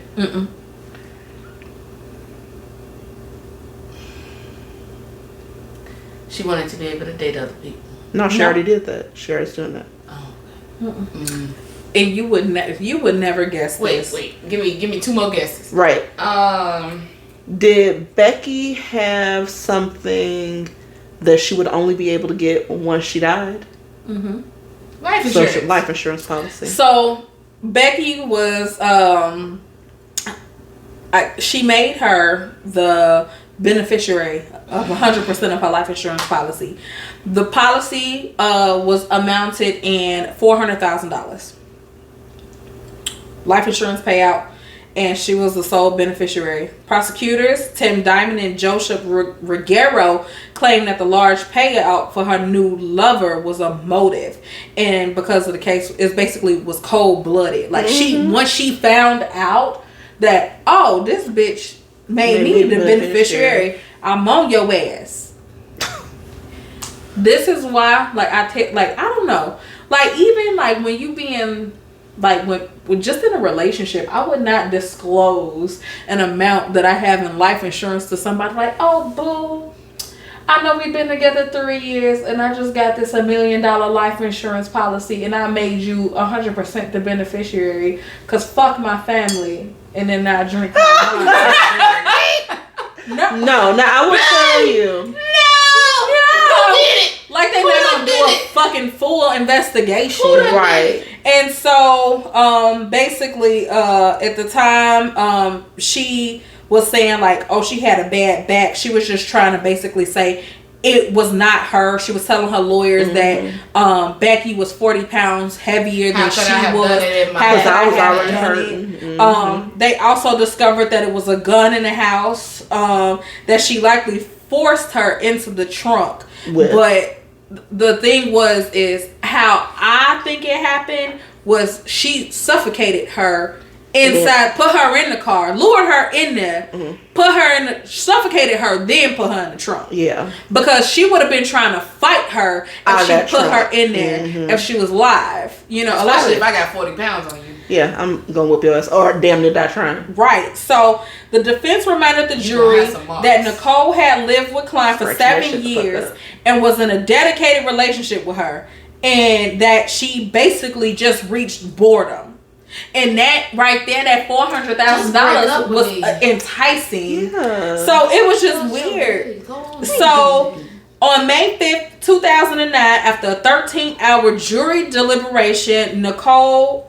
She wanted to be able to date other people. No, she already did that. She already's doing that. Oh. And you would never guess this. Wait. Give me 2 more guesses. Right. Did Becky have something that she would only be able to get once she died? Life insurance. Life insurance policy. So Becky was she made her the beneficiary of 100% of her life insurance policy. The policy was amounted in $400,000 life insurance payout, and she was the sole beneficiary. Prosecutors Tim Diamond and Joseph Ruggiero claimed that the large payout for her new lover was a motive, and because of the case, it basically was cold-blooded. Like once she found out that, oh, this bitch made me the beneficiary, I'm on your ass. This is why, like, I don't know, like, even like when you being like when just in a relationship, I would not disclose an amount that I have in life insurance to somebody. Like, oh boo, I know we've been together 3 years, and I just got this $1 million life insurance policy, and I made you 100% the beneficiary, cause fuck my family, and then I drink my wine. No, I will tell you. Who did it? Like they not gonna do a fucking full investigation. Right. And so basically at the time she was saying like, oh, she had a bad back. She was just trying to basically say it was not her. She was telling her lawyers that Becky was 40 pounds heavier than she was. Because I was already hurting. They also discovered that it was a gun in the house that she likely forced her into the trunk. But the thing is how I think it happened was she suffocated her inside, put her in the car, lured her in there, put her in the, suffocated her, then put her in the trunk. Yeah. Because she would have been trying to fight her if she put her in there if she was live. You know, especially if I got 40 pounds on you. Yeah, I'm gonna whoop your ass or damn near die trying. Right. So the defense reminded the jury that Nicole had lived with Klein for 7 years and was in a dedicated relationship with her, and that she basically just reached boredom. And that right there, that $400,000 was enticing. Yeah. So it was just weird. So on May 5th, 2009, after a 13-hour jury deliberation, Nicole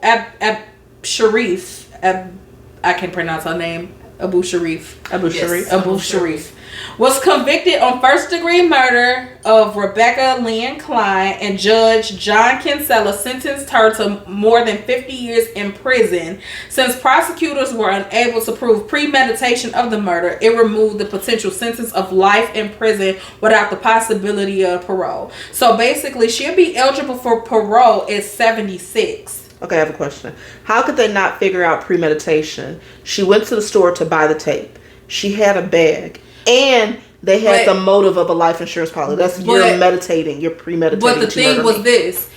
Sharif, I can't pronounce her name, Abu Sharif, was convicted on first-degree murder of Rebecca Lynn Klein, and Judge John Kinsella sentenced her to more than 50 years in prison. Since prosecutors were unable to prove premeditation of the murder, it removed the potential sentence of life in prison without the possibility of parole. So basically, she'll be eligible for parole at 76. Okay, I have a question. How could they not figure out premeditation? She went to the store to buy the tape. She had a bag. And they had the motive of a life insurance policy. That's you're meditating. You're premeditating. But the thing was this.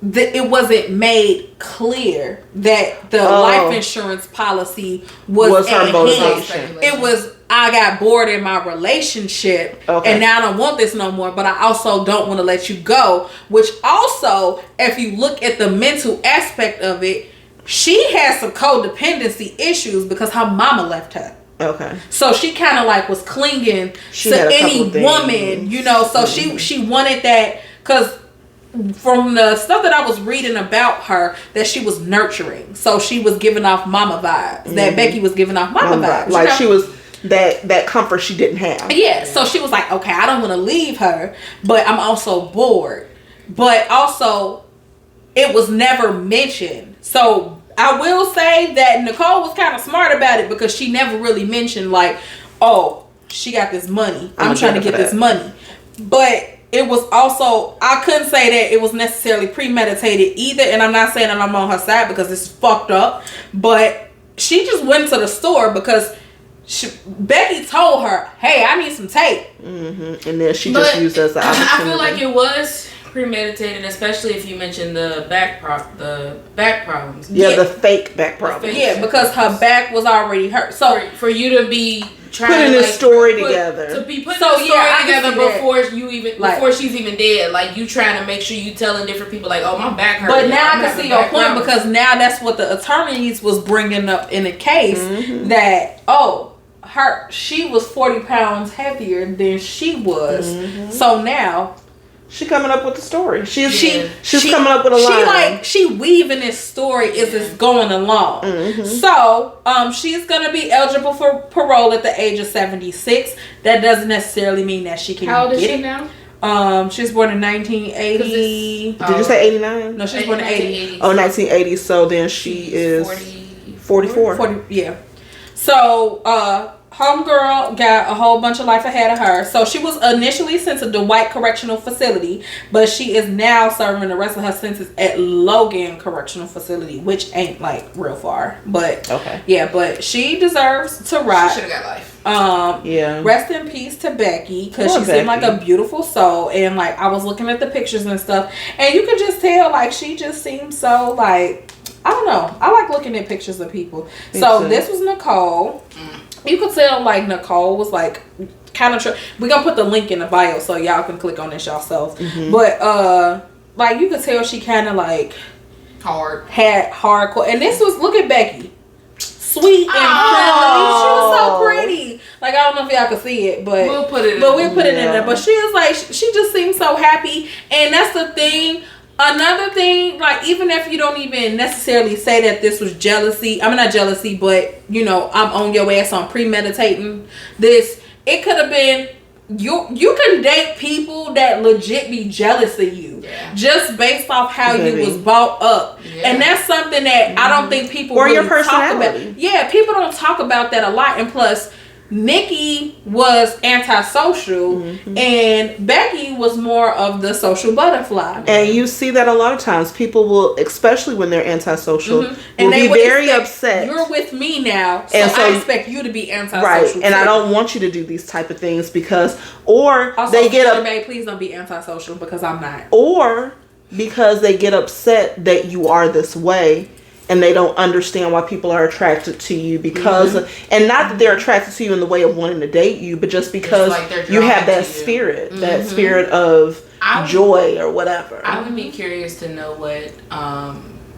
It wasn't made clear that the life insurance policy was her motivation. It was, I got bored in my relationship and now I don't want this no more, but I also don't want to let you go. Which also, if you look at the mental aspect of it, she has some codependency issues because her mama left her. Okay. So she kind of like was clinging to any woman, you know. So she wanted that, because from the stuff that I was reading about her, that she was nurturing. So she was giving off mama vibes. That Becky was giving off mama vibes. Like, you know? She was that comfort she didn't have. Yeah. So she was like, okay, I don't want to leave her, but I'm also bored. But also, it was never mentioned. So I will say that Nicole was kind of smart about it, because she never really mentioned like, oh, she got this money. I'm trying to get this money. But it was also, I couldn't say that it was necessarily premeditated either. And I'm not saying that I'm on her side, because it's fucked up. But she just went to the store because Becky told her, hey, I need some tape. And then she just used it as an opportunity. I feel like it was premeditated, especially if you mentioned the back problems. Yeah, the fake back problems. Because her back was already hurt. So for you to be trying putting this story together, to be putting the story together before she's even dead, like you trying to make sure you telling different people like, oh, my back hurt. But now I can see your point, because now that's what the attorneys was bringing up in the case, that she was 40 pounds heavier than she was. So now she coming up with the story. She's coming up with a line. She weaving this story as it's going along. So she's gonna be eligible for parole at the age of 76. That doesn't necessarily mean that she can. How old is she now? She was born in 1980. Did you say 89? No, she was born in 80. Oh, 1980. So then she is 44. 40, yeah. So homegirl got a whole bunch of life ahead of her. So she was initially sent to Dwight Correctional Facility, but she is now serving the rest of her sentence at Logan Correctional Facility, which ain't like real far. But but she deserves to rot. She should have got life. Rest in peace to Becky, because she seemed like a beautiful soul. And like, I was looking at the pictures and stuff, and you could just tell like she just seemed so like, I don't know. I like looking at pictures of people. So this was Nicole. You could tell like Nicole was like kind of we're gonna put the link in the bio so y'all can click on this yourselves. But like you could tell she kind of like had hardcore. And this was, look at Becky, sweet and friendly. She was so pretty. Like, I don't know if y'all can see it, but we'll put it in there. But she was like, she just seemed so happy. And that's the thing. Another thing, like, even if you don't even necessarily say that this was jealousy, I mean, not jealousy, but, you know, I'm on your ass on premeditating this, it could have been, you can date people that legit be jealous of you, just based off how you was brought up. And that's something that I don't think people really talk about. Yeah, people don't talk about that a lot. And plus, Nikki was antisocial, and Becky was more of the social butterfly. And you see that a lot of times. People will, especially when they're antisocial, will and they be very upset. You're with me now, so I expect you to be antisocial. Right, and too. I don't want you to do these type of things because, or also, they get up. Babe, please don't be antisocial because I'm not. Or because they get upset that you are this way. And they don't understand why people are attracted to you because, and not that they're attracted to you in the way of wanting to date you, but just because you have that spirit, that spirit of joy or whatever. I would be curious to know what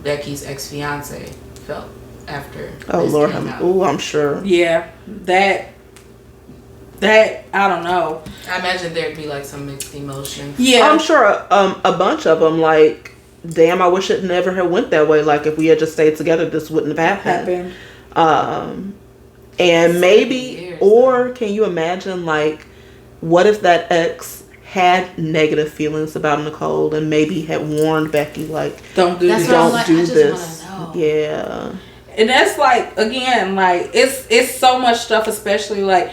Becky's ex-fiance felt after. Oh this Lord, came out. I'm sure. Yeah, that I don't know. I imagine there'd be like some mixed emotions. Yeah, I'm sure a bunch of them like. Damn, I wish it never had went that way. Like, if we had just stayed together, this wouldn't have happened. And maybe, or can you imagine, like, what if that ex had negative feelings about Nicole and maybe had warned Becky, like, don't do this. Don't do this. Yeah. And that's, like, again, like, it's so much stuff, especially, like,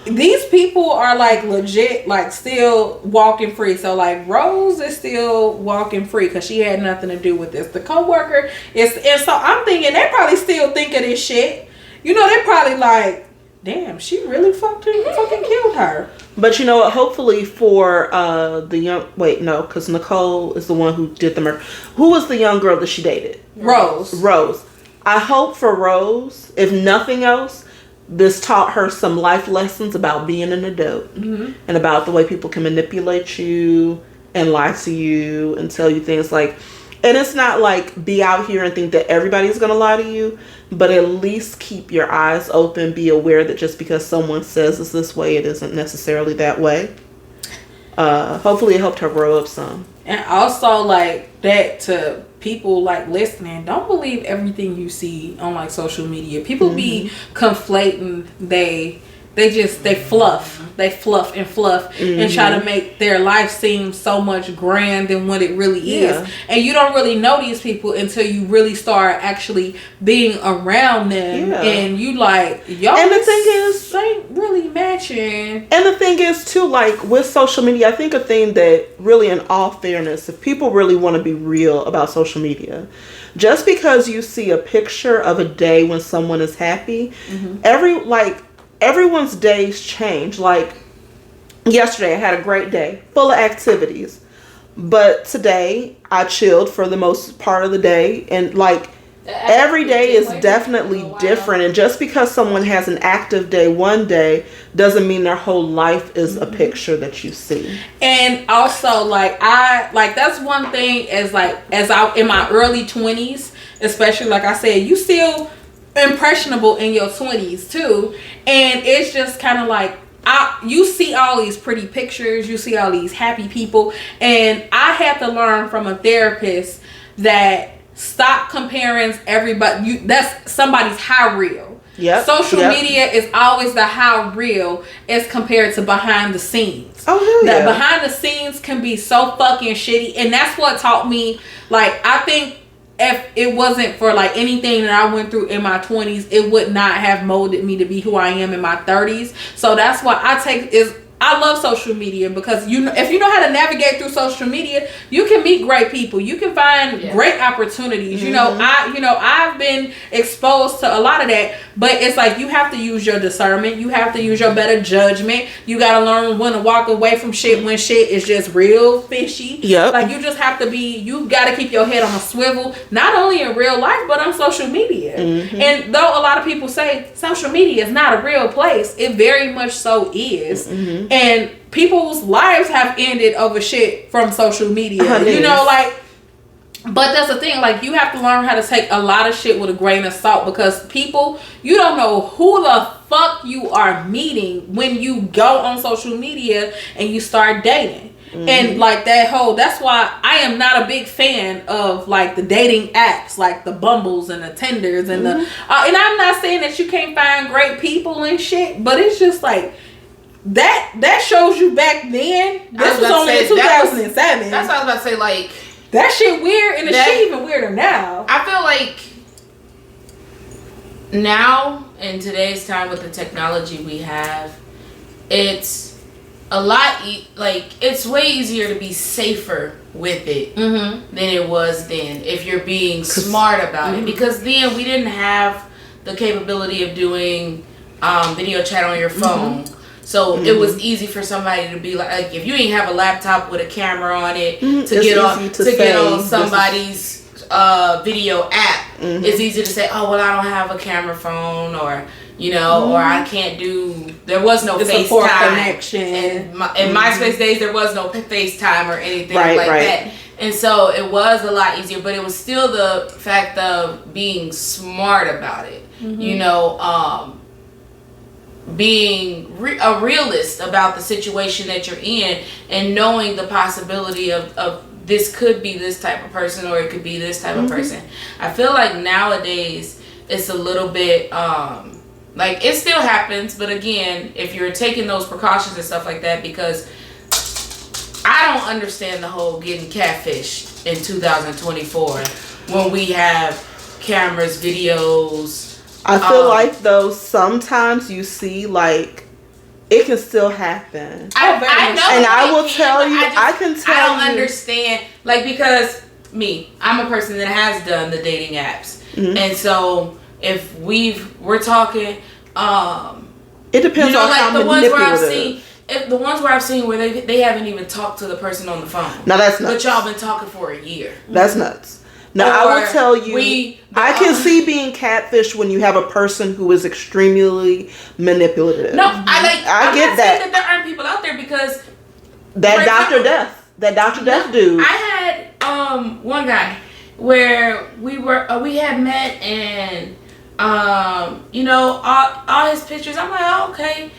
these people are like legit, like still walking free. So like Rose is still walking free because she had nothing to do with this. The coworker is, and so I'm thinking they probably still think of this shit. You know, they probably like, damn, she really fucking killed her. But you know what? Hopefully for the young, because Nicole is the one who did the murder. Who was the young girl that she dated? Rose. I hope for Rose, if nothing else, this taught her some life lessons about being an adult and about the way people can manipulate you and lie to you and tell you things like, and it's not like be out here and think that everybody's going to lie to you, but at least keep your eyes open, be aware that just because someone says it's this way, it isn't necessarily that way. Hopefully it helped her grow up some. And also like that to people like listening, don't believe everything you see on like social media. People be conflating, they fluff and try to make their life seem so much grand than what it really is. And you don't really know these people until you really start actually being around them and you like, yo, and the thing is ain't really matching. And the thing is too, like with social media, I think a thing that really, in all fairness, if people really want to be real about social media, just because you see a picture of a day when someone is happy, everyone's days change. Like yesterday I had a great day full of activities, but today I chilled for the most part of the day, and like every day is definitely different. And just because someone has an active day one day doesn't mean their whole life is a picture that you see. And also like that's one thing, as I in my early 20s, especially, like I said, you still impressionable in your 20s too, and it's just kind of like you see all these pretty pictures, you see all these happy people, and I had to learn from a therapist that stop comparing everybody. That's somebody's high reel. Social media is always the high reel as compared to behind the scenes. That behind the scenes can be so fucking shitty, and that's what taught me. Like, I think if it wasn't for like anything that I went through in my 20s, it would not have molded me to be who I am in my 30s. So that's what I love social media, because if you know how to navigate through social media, you can meet great people. You can find great opportunities. You know, I've been exposed to a lot of that, but it's like you have to use your discernment. You have to use your better judgment. You got to learn when to walk away from shit when shit is just real fishy. Like you just have to you got to keep your head on a swivel, not only in real life, but on social media. And though a lot of people say social media is not a real place, it very much so is. And people's lives have ended over shit from social media. You know, like, but that's the thing, like, you have to learn how to take a lot of shit with a grain of salt, because people, you don't know who the fuck you are meeting when you go on social media and you start dating. And like that's why I am not a big fan of like the dating apps, like the Bumbles and the Tinders and the and I'm not saying that you can't find great people and shit, but it's just like that shows you back then. This was only in 2007. That's what I was about to say. Like, that shit weird, and the shit even weirder now. I feel like now in today's time with the technology we have, it's a lot it's way easier to be safer with it than it was then if you're being smart about it, because then we didn't have the capability of doing video chat on your phone. So it was easy for somebody to be like if you ain't have a laptop with a camera on it to get on somebody's video app, it's easy to say, oh well, I don't have a camera phone, or or I can't do. There was no FaceTime connection. In MySpace days, there was no FaceTime or anything that. And so it was a lot easier, but it was still the fact of being smart about it. Being a realist about the situation that you're in, and knowing the possibility of this could be this type of person, or it could be this type of person. I feel like nowadays it's a little bit like it still happens, but again, if you're taking those precautions and stuff like that, because I don't understand the whole getting catfish in 2024 when we have cameras, videos. I feel like though sometimes you see like it can still happen. I know, and I will tell you, I can tell you. I don't understand, like, because I'm a person that has done the dating apps, and so if we're talking, it depends on how the ones where I've manipulative. seen. If the ones where I've seen where they haven't even talked to the person on the phone. Now that's nuts. But y'all been talking for a year. That's nuts. Now I will tell you, I can see being catfish when you have a person who is extremely manipulative. No, I get that. That there aren't people out there, because that Dr. Death dude. I had one guy where we had met, and all his pictures. I'm like, oh, okay.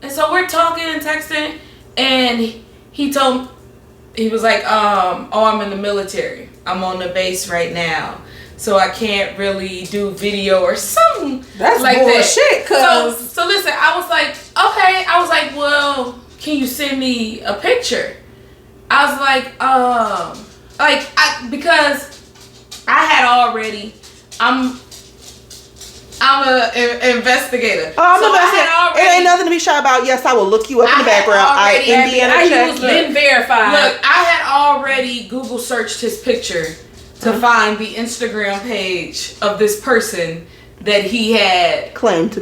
And so we're talking and texting, and he was like, oh, I'm in the military. I'm on the base right now, so I can't really do video or something. That's like bullshit. That. So listen, I was like, okay. I was like, well, can you send me a picture? I was like, because I had already, I'm an investigator. Oh, I'm an investigator. It ain't nothing to be shy about. Yes, I will look you up in the background. I used been verified. Look, I had already Google searched his picture to find the Instagram page of this person that he had claimed to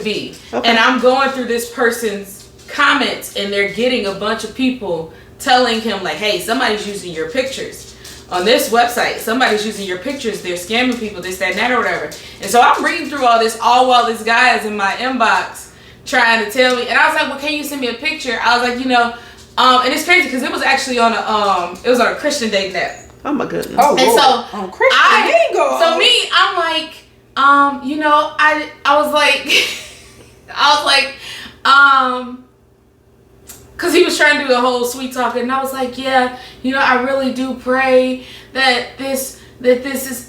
be. Okay. And I'm going through this person's comments, and they're getting a bunch of people telling him like, hey, somebody's using your pictures on this website. Somebody's using your pictures. They're scamming people, this, that, and that, or whatever. And so I'm reading through all this, all while this guy is in my inbox trying to tell me. And I was like, well, can you send me a picture? I was like, and it's crazy because it was actually on a Christian dating app. Oh my goodness. Oh, and Lord. So on Christian so I'm like, I was like, because he was trying to do the whole sweet talking, and I was like, yeah, I really do pray that this is because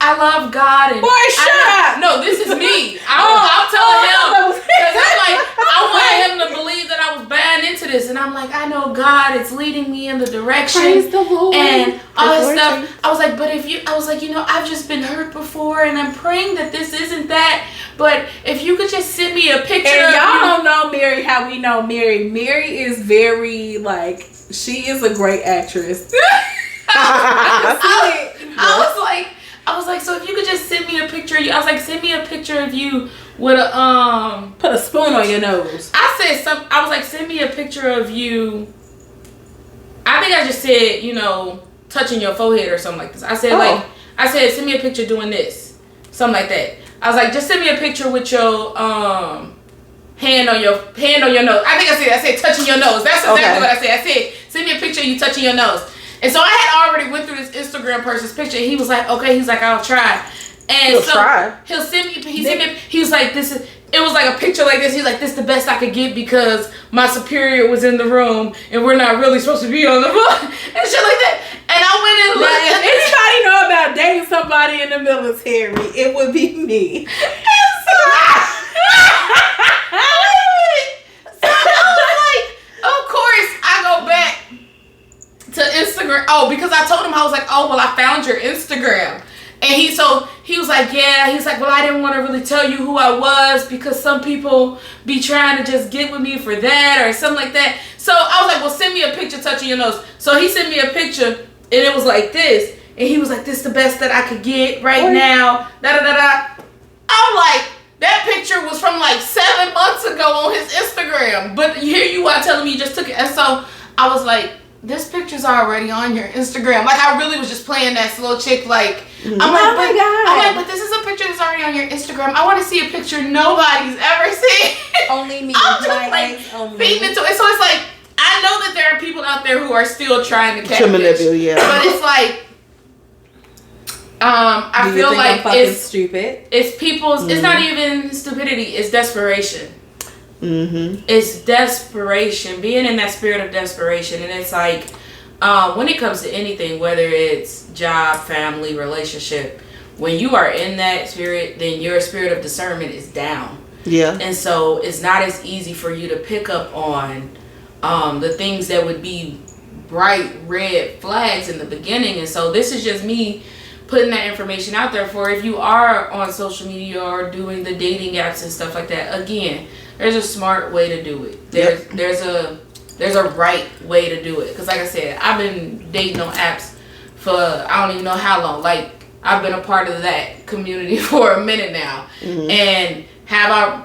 I love God, and boy, shut up. No, this is me. I'm telling him, because I'm like, I wanted him to believe that I was buying into this, and I'm like, I know God is leading me in the direction, praise the Lord, and all this stuff. I was like, but I've just been hurt before, and I'm praying that this isn't that. But if you could just send me a picture. And y'all don't know Mary how we know Mary. Mary is very she is a great actress. I was like, so if you could just send me a picture of you. I was like, send me a picture of you with a put a spoon on your nose. I was like, send me a picture of you. I think I just said, touching your forehead or something like this. I said, send me a picture doing this, something like that. I was like, just send me a picture with your hand on your nose. I think I said touching your nose. That's exactly what I said. I said, send me a picture of you touching your nose. And so I had already went through this Instagram person's picture. He was like, okay. He's like, I'll try. And he'll send me. He was like, this is. It was like a picture like this. He's like, this is the best I could get because my superior was in the room and we're not really supposed to be on the phone and shit like that. And I went and looked. If anybody know about dating somebody in the military, it would be me. And so I was like, of course, I go back to Instagram. Oh, because I told him, I was like, oh, well, I found your Instagram. And he was like, yeah, he's like, well, I didn't want to really tell you who I was because some people be trying to just get with me for that or something like that. So I was like, well, send me a picture touching your nose. So he sent me a picture and it was like this. And he was like, this is the best that I could get right now. Da-da-da-da. I'm like, that picture was from like 7 months ago on his Instagram. But here you are telling me you just took it. And so I was like, this picture's already on your Instagram. Like, I really was just playing that slow chick. Like, I'm like, but this is a picture that's already on your Instagram. I want to see a picture nobody's ever seen. Only me. I'm just like feeding into it. So it's like, I know that there are people out there who are still trying to catfish. But it's like, I feel like it's stupid. It's people's. It's not even stupidity. It's desperation. Mm-hmm. It's desperation. Being in that spirit of desperation, and it's like when it comes to anything, whether it's job, family, relationship, when you are in that spirit, then your spirit of discernment is down. Yeah. And so it's not as easy for you to pick up on the things that would be bright red flags in the beginning. And so this is just me putting that information out there for if you are on social media or doing the dating apps and stuff like that. Again, there's a smart way to do it. There's a right way to do it. Because like I said, I've been dating on apps for I don't even know how long. Like, I've been a part of that community for a minute now. Mm-hmm. And have I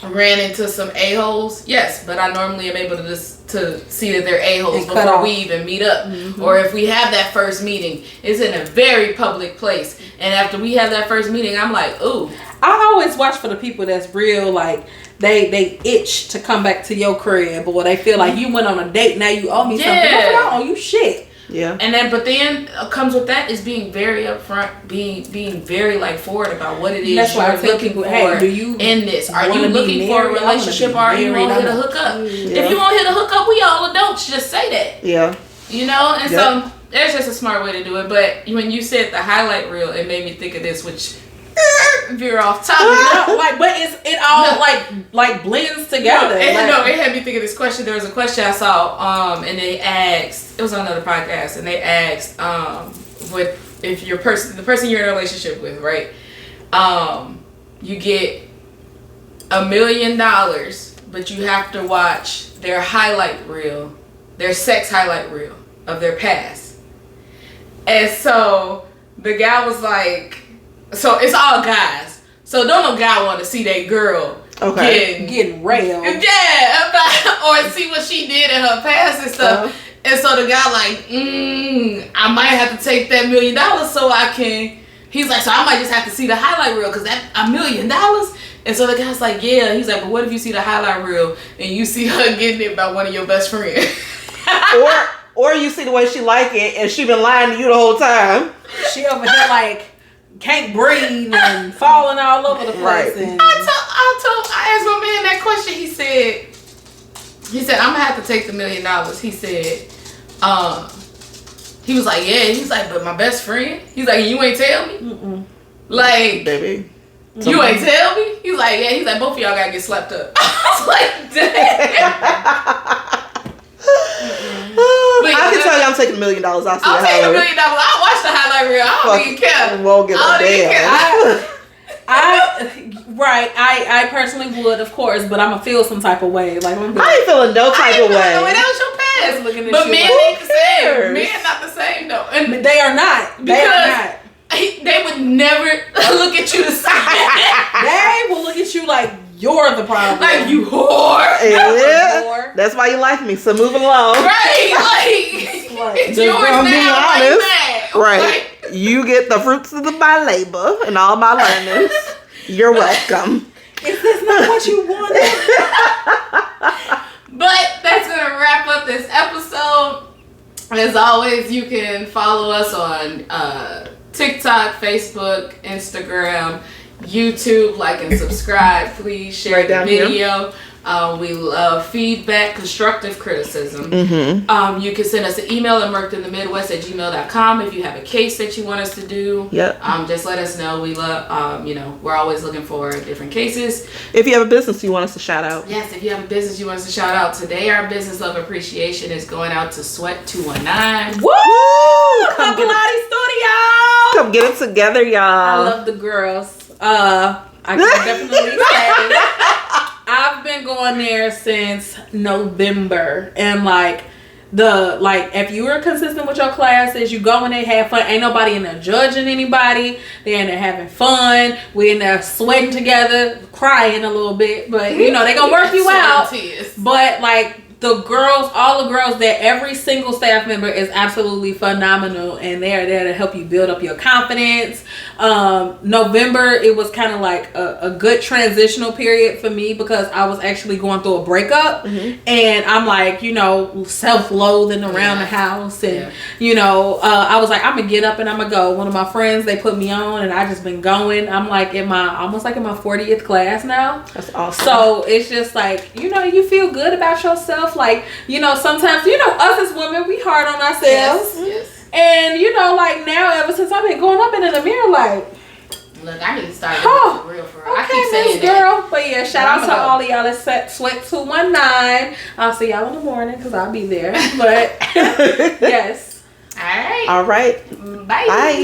ran into some a-holes? Yes, but I normally am able to see that they're a-holes before we even meet up. Mm-hmm. Or if we have that first meeting, it's in a very public place. And after we have that first meeting, I'm like, ooh. I always watch for the people that's real, like, they itch to come back to your crib, or they feel like you went on a date, now you owe me something. I don't owe you shit. Yeah. And then, but then comes with that is being very upfront, being very like forward about what it is. That's why I tell looking people, for hey, do you in this? Are you looking for a relationship, or are you want to hit a hookup? Yeah. If you want to hit a hookup, we all adults just say that. Yeah. You know, and so there's just a smart way to do it. But when you said the highlight reel, it made me think of this, which veer off topic. Like, but it all like blends together. It had me think of this question. There was a question I saw, and they asked. It was on another podcast, and they asked, if the person you're in a relationship with, right? You get $1 million, but you have to watch their highlight reel, their sex highlight reel of their past. And so the guy was like, so it's all guys. So don't no guy want to see that girl getting railed. Yeah, or see what she did in her past and stuff. And so the guy like, I might have to take that $1 million so I can. He's like, so I might just have to see the highlight reel because that $1 million. And so the guy's like, yeah. He's like, but what if you see the highlight reel and you see her getting it by one of your best friends? or you see the way she like it and she been lying to you the whole time. She over here like can't breathe and falling all over the place. Right. And I asked my man that question. He said, I'm gonna have to take the $1 million. He said, he was like, yeah. He's like, but my best friend. He's like, you ain't tell me. Mm-mm. Like, baby, you ain't tell me. He's like, yeah. He's like, both of y'all gotta get slapped up. I was like, damn. I can tell you I'm taking $1 million. I'll see I'll the take highlight. $1 million. I'll watch the highlight reel. I don't even care. Won't give a damn. I personally would, of course, but I'm gonna feel some type of way. Like I ain't feeling no type of way. That was your past. But men ain't the same. Men not the same though. And they are not. They are not. They would never look at you the same. They will look at you like you're the problem. Like you whore. Yeah. That's why you like me. So moving along. Right. Like it's yours now. Honest, right. Like, you get the fruits of my labor and all my learnings. You're welcome. Is this not what you wanted? But that's gonna wrap up this episode. As always, you can follow us on TikTok, Facebook, Instagram, YouTube. Like and subscribe. Please share the video. We love feedback, constructive criticism. Mm-hmm. You can send us an email at murkedinthemidwest@gmail.com if you have a case that you want us to do. Yep. Just let us know. We love, we're always looking for different cases. If you have a business you want us to shout out. Yes, if you have a business you want us to shout out. Today, our business love appreciation is going out to Sweat 219. Woo! Come Pilates Studio! Come get it together, y'all. I love the girls. I can definitely say I've been going there since November, and if you were consistent with your classes, you go in there, have fun. Ain't nobody in there judging anybody. They're in there having fun. We in there sweating together, crying a little bit, but they gonna work you out. But all the girls there, every single staff member is absolutely phenomenal, and they're there to help you build up your confidence. November, it was kind of like a good transitional period for me because I was actually going through a breakup, and I'm self-loathing around the house, and I was like, I'm gonna get up and I'm gonna go. One of my friends, they put me on, and I just been going. I'm almost in my 40th class now. That's awesome. So it's just you feel good about yourself. Sometimes, us as women, we hard on ourselves. Yes. And, now, ever since I've been going up in the mirror, look, I need to start doing it for real. Okay, I keep saying girl. that. But yeah, shout out to all of y'all that Sweat 219. I'll see y'all in the morning because I'll be there. But, yes. All right. All right. Bye. Bye.